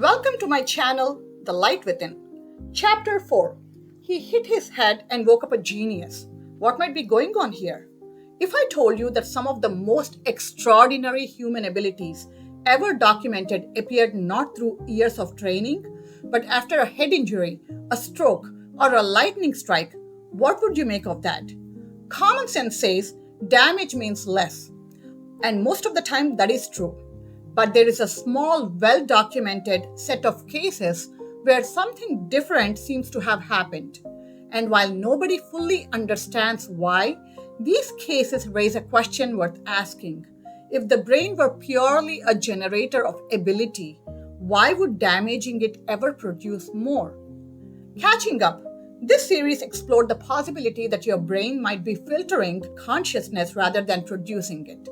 Welcome to my channel, The Light Within. Chapter 4. He hit his head and woke up a genius. What might be going on here? If I told you that some of the most extraordinary human abilities ever documented appeared not through years of training, but after a head injury, a stroke, or a lightning strike, what would you make of that? Common sense says damage means less. And most of the time, that is true. But there is a small, well documented set of cases where something different seems to have happened. And while nobody fully understands why, these cases raise a question worth asking. If the brain were purely a generator of ability, why would damaging it ever produce more? Catching up, this series explored the possibility that your brain might be filtering consciousness rather than producing it.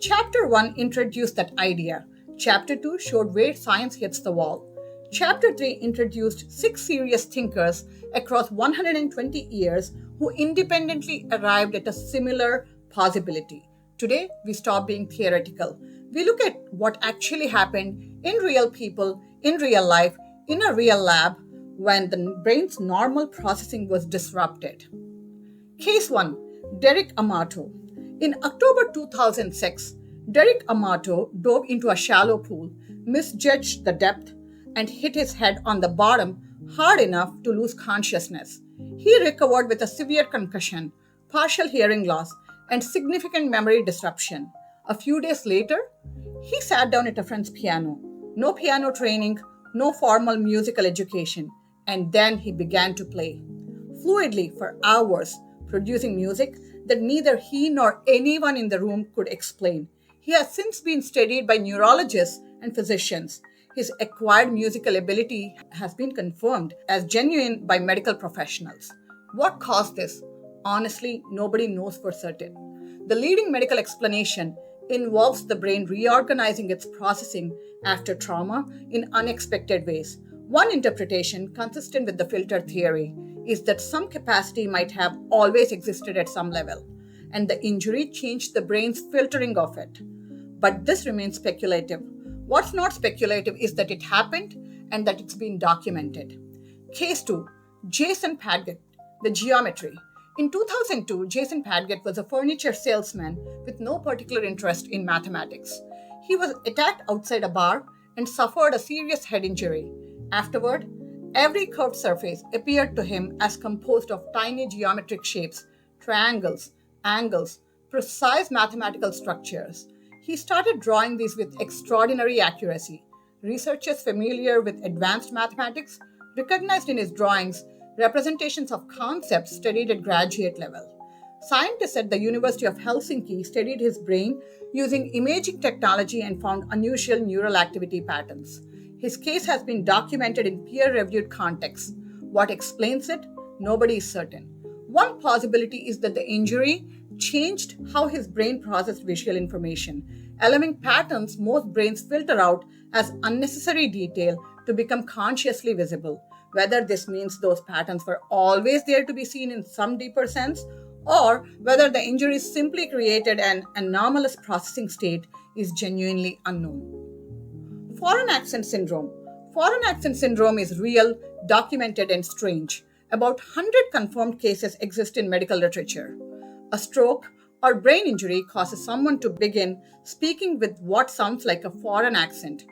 Chapter 1 introduced that idea. Chapter 2 showed where science hits the wall. Chapter 3 introduced 6 serious thinkers across 120 years who independently arrived at a similar possibility. Today, we stop being theoretical. We look at what actually happened in real people, in real life, in a real lab, when the brain's normal processing was disrupted. Case 1. Derek Amato. In October 2006, Derek Amato dove into a shallow pool, misjudged the depth, and hit his head on the bottom hard enough to lose consciousness. He recovered with a severe concussion, partial hearing loss, and significant memory disruption. A few days later, he sat down at a friend's piano. No piano training, no formal musical education, and then he began to play fluidly for hours, producing music that neither he nor anyone in the room could explain. He has since been studied by neurologists and physicians. His acquired musical ability has been confirmed as genuine by medical professionals. What caused this? Honestly, nobody knows for certain. The leading medical explanation involves the brain reorganizing its processing after trauma in unexpected ways. One interpretation, consistent with the filter theory, is that some capacity might have always existed at some level, and the injury changed the brain's filtering of it. But this remains speculative. What's not speculative is that it happened and that it's been documented. Case 2. Jason Padgett, the geometry. In 2002, Jason Padgett was a furniture salesman with no particular interest in mathematics. He was attacked outside a bar and suffered a serious head injury. Afterward, every curved surface appeared to him as composed of tiny geometric shapes, triangles, angles, precise mathematical structures. He started drawing these with extraordinary accuracy. Researchers familiar with advanced mathematics recognized in his drawings representations of concepts studied at graduate level. Scientists at the University of Helsinki studied his brain using imaging technology and found unusual neural activity patterns. His case has been documented in peer-reviewed contexts. What explains it? Nobody is certain. One possibility is that the injury changed how his brain processed visual information, allowing patterns most brains filter out as unnecessary detail to become consciously visible. Whether this means those patterns were always there to be seen in some deeper sense, or whether the injury simply created an anomalous processing state is genuinely unknown. Foreign accent syndrome. Foreign accent syndrome is real, documented, and strange. About 100 confirmed cases exist in medical literature. A stroke or brain injury causes someone to begin speaking with what sounds like a foreign accent,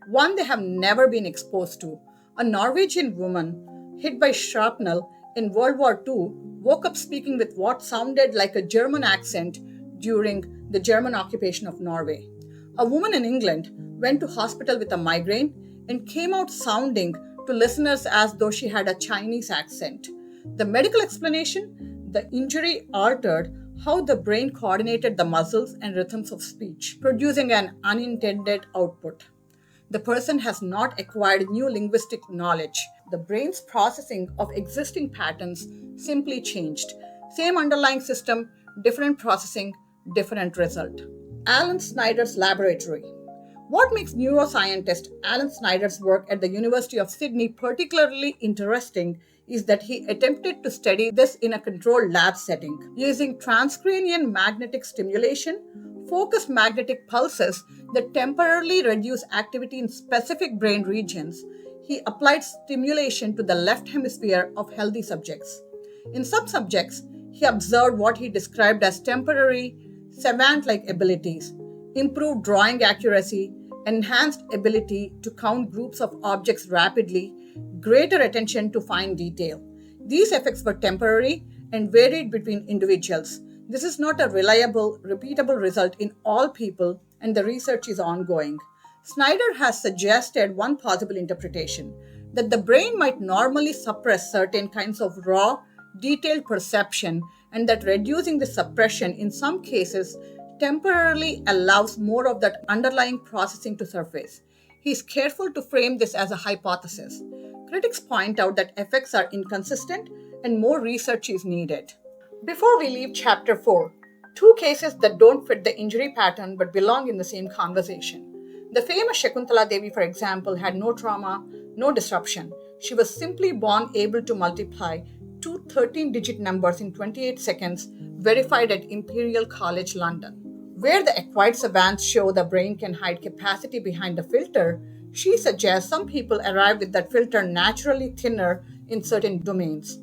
one they have never been exposed to. A Norwegian woman hit by shrapnel in World War II woke up speaking with what sounded like a German accent during the German occupation of Norway. A woman in England went to hospital with a migraine and came out sounding to listeners as though she had a Chinese accent. The medical explanation? The injury altered how the brain coordinated the muscles and rhythms of speech, producing an unintended output. The person has not acquired new linguistic knowledge. The brain's processing of existing patterns simply changed. Same underlying system, different processing, different result. Alan Snyder's laboratory. What makes neuroscientist Alan Snyder's work at the University of Sydney particularly interesting is that he attempted to study this in a controlled lab setting using transcranial magnetic stimulation, focused magnetic pulses that temporarily reduce activity in specific brain regions. He applied stimulation to the left hemisphere of healthy subjects. In some subjects, he observed what he described as temporary savant like abilities, improved drawing accuracy, enhanced ability to count groups of objects rapidly, greater attention to fine detail. These effects were temporary and varied between individuals. This is not a reliable, repeatable result in all people, and the research is ongoing. Snyder has suggested one possible interpretation that the brain might normally suppress certain kinds of raw, detailed perception, and that reducing the suppression in some cases temporarily allows more of that underlying processing to surface. He is careful to frame this as a hypothesis. Critics point out that effects are inconsistent and more research is needed. Before we leave chapter 4, two cases that don't fit the injury pattern but belong in the same conversation. The famous Shakuntala Devi, for example, had no trauma, no disruption. She was simply born able to multiply two 13-digit numbers in 28 seconds, verified at Imperial College London. Where the acquired savants show the brain can hide capacity behind a filter, she suggests some people arrive with that filter naturally thinner in certain domains.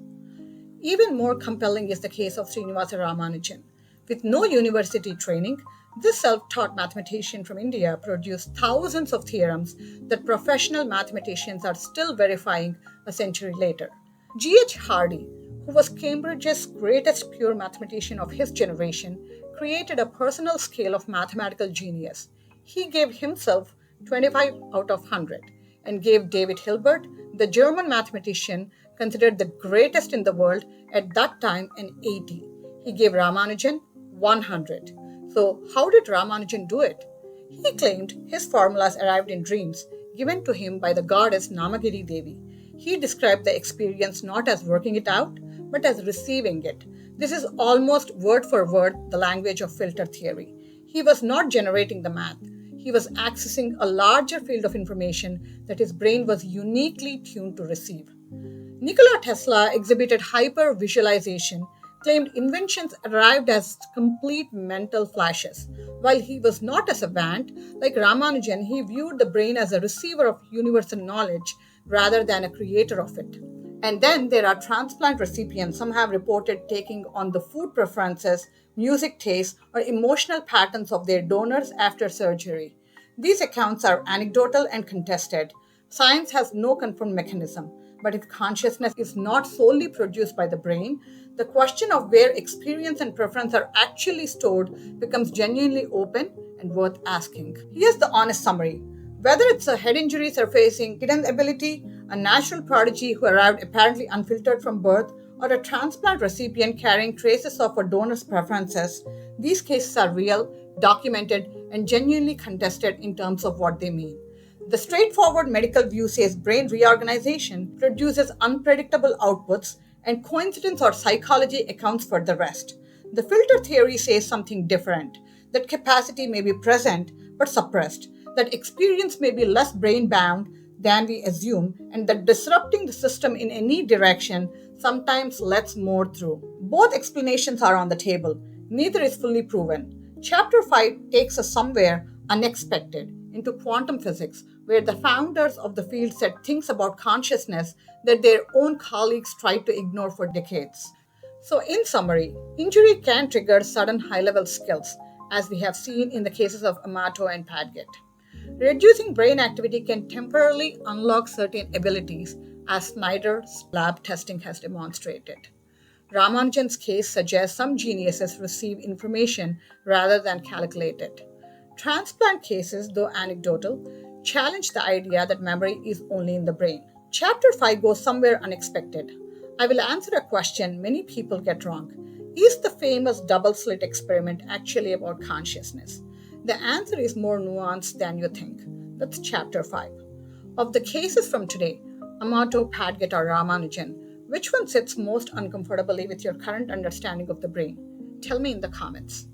Even more compelling is the case of Srinivasa Ramanujan. With no university training, this self-taught mathematician from India produced thousands of theorems that professional mathematicians are still verifying a century later. G.H. Hardy, who was Cambridge's greatest pure mathematician of his generation, created a personal scale of mathematical genius. He gave himself 25 out of 100 and gave David Hilbert, the German mathematician considered the greatest in the world at that time, an 80. He gave Ramanujan 100. So, how did Ramanujan do it? He claimed his formulas arrived in dreams given to him by the goddess Namagiri Devi. He described the experience not as working it out, but as receiving it. This is almost word for word the language of filter theory. He was not generating the math. He was accessing a larger field of information that his brain was uniquely tuned to receive. Nikola Tesla exhibited hyper-visualization, claimed inventions arrived as complete mental flashes. While he was not a savant, like Ramanujan, he viewed the brain as a receiver of universal knowledge rather than a creator of it. And then there are transplant recipients. Some have reported taking on the food preferences, music tastes, or emotional patterns of their donors after surgery. These accounts are anecdotal and contested. Science has no confirmed mechanism. But if consciousness is not solely produced by the brain, the question of where experience and preference are actually stored becomes genuinely open and worth asking. Here's the honest summary. Whether it's a head injury surfacing hidden ability, a natural prodigy who arrived apparently unfiltered from birth, or a transplant recipient carrying traces of a donor's preferences, these cases are real, documented, and genuinely contested in terms of what they mean. The straightforward medical view says brain reorganization produces unpredictable outputs, and coincidence or psychology accounts for the rest. The filter theory says something different, that capacity may be present but suppressed, that experience may be less brain bound than we assume, and that disrupting the system in any direction sometimes lets more through. Both explanations are on the table. Neither is fully proven. Chapter 5 takes us somewhere unexpected, into quantum physics, where the founders of the field said things about consciousness that their own colleagues tried to ignore for decades. So, in summary, injury can trigger sudden high-level skills, as we have seen in the cases of Amato and Padgett. Reducing brain activity can temporarily unlock certain abilities, as Snyder's lab testing has demonstrated. Ramanujan's case suggests some geniuses receive information rather than calculate it. Transplant cases, though anecdotal, challenge the idea that memory is only in the brain. Chapter 5 goes somewhere unexpected. I will answer a question many people get wrong. Is the famous double slit experiment actually about consciousness? The answer is more nuanced than you think. That's chapter 5. Of the cases from today, Amato, Padgett, or Ramanujan, which one sits most uncomfortably with your current understanding of the brain? Tell me in the comments.